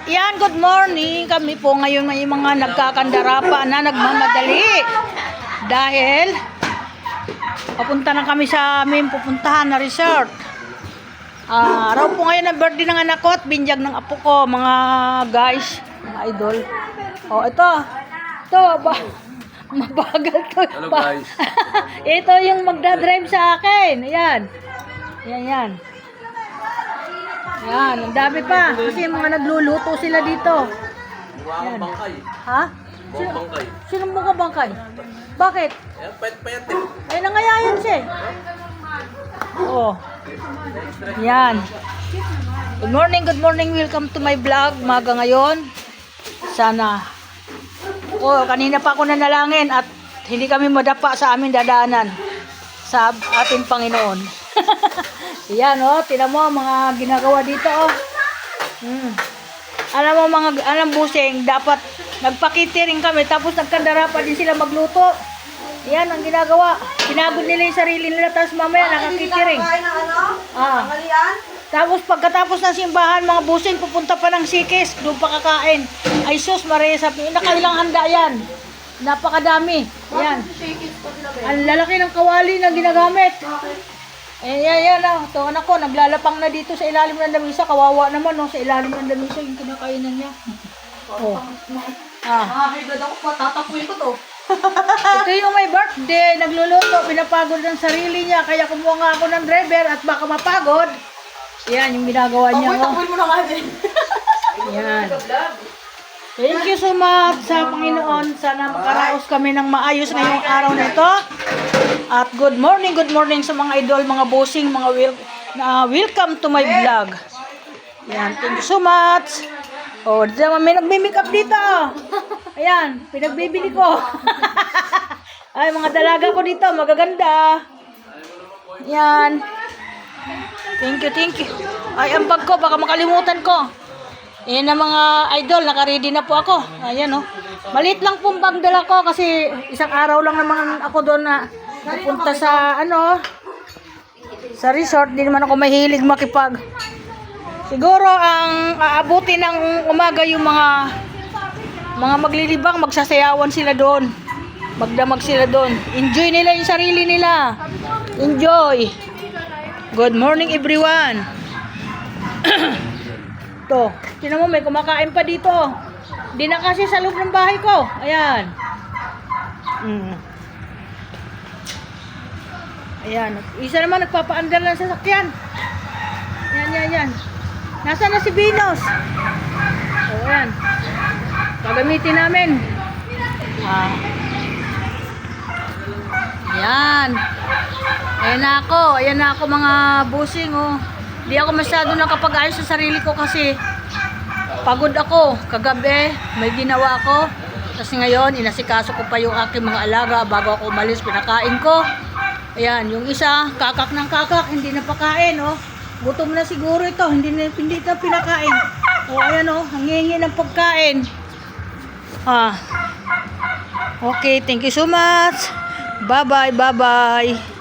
Yan, good morning. Kami po ngayon may mga nagkakandara pa na nagmamadali. Dahil papunta na kami sa aming pupuntahan na resort. Araw po ngayon ang birthday ng anak ko at binjag ng apo ko, mga guys, mga idol. Oh, ito. Ito, mabagal to. Hello guys. Ito yung magdadrive sa akin. Ayan. Yan. Yan, ang dami pa. Kasi mga nagluluto sila dito. Mukhang bangkay. Ha? Mukhang bangkay. Sino mukha bangkay? Bakit? Ayan, payat-payat eh. Ay, nangayayan siya. Oh. Yan. Good morning. Welcome to my vlog. Maga ngayon. Sana. Oh, kanina pa ako nanalangin at hindi kami madapa sa aming dadaanan sa ating Panginoon. Yan, oh. Tinan mo mga ginagawa dito, oh. Alam mo alam busing, dapat nagpakitering kami tapos nagkandara pa din sila magluto. Yan ang ginagawa. Pinagod nila yung sarili nila tapos mamaya nakakitering. Tapos pagkatapos ng simbahan, mga busing pupunta pa ng Sikis, doon pa kakain. Ay sus, Maria, sabi, nakailang handa yan. Napakadami. Yan. Ang lalaki ng kawali na ginagamit. Yan. Ito, anak ko, naglalapang na dito sa ilalim ng lamisa. Kawawa naman, no, sa ilalim ng lamisa yung kinakainan niya. Oh. Nakakagad ako pa, tatapuin ko to. Ito yung may birthday, nagluluto, pinapagod ng sarili niya. Kaya kumuha nga ako ng driver at baka mapagod. Yan, yung ginagawa niya. Tapuin mo na nga din. Yan. Thank you so much sa Panginoon. Sana makaraos kami ng maayos ngayong araw na ito. At good morning sa mga idol, mga bossing, mga welcome to my vlog. Yan, thank you so much. Oh, may nagme-make up dito. Ayan, pinagbibili ko. Ay, mga dalaga ko dito, magaganda. Yan. Thank you. Ay, ang bag ko, baka makalimutan ko. Ayan na mga idol, naka-ready na po ako. Ayan, oh. Maliit lang pong bag dala ko kasi isang araw lang naman ako doon na pupunta sa, sa resort. Di naman ako mahilig makipag. Siguro, ang aabuti ng umaga yung mga maglilibang, magsasayawan sila doon. Magdamag sila doon. Enjoy nila yung sarili nila. Enjoy. Good morning everyone. To, tinan mo may kumakain pa dito. Di na kasi sa loob ng bahay ko. Ayan. Ayan. Isa naman nagpapaandar lang sa sasakyan. Yan. Nasaan na si Venus? O, ayan. Gagamitin namin. Ayan. Ayan na ako mga busing, oh. Di ako masyado nakapag-ayos sa sarili ko kasi pagod ako. Kagabi, may ginawa ako. Kasi ngayon, inasikaso ko pa yung aking mga alaga bago ako umalis, pinakain ko. Ayan, yung isa, kakak ng kakak, hindi na pakain, oh. Gutom na siguro ito, hindi na pinakain. O, ayan, oh, hangingi ng pagkain. Okay, thank you so much. Bye-bye.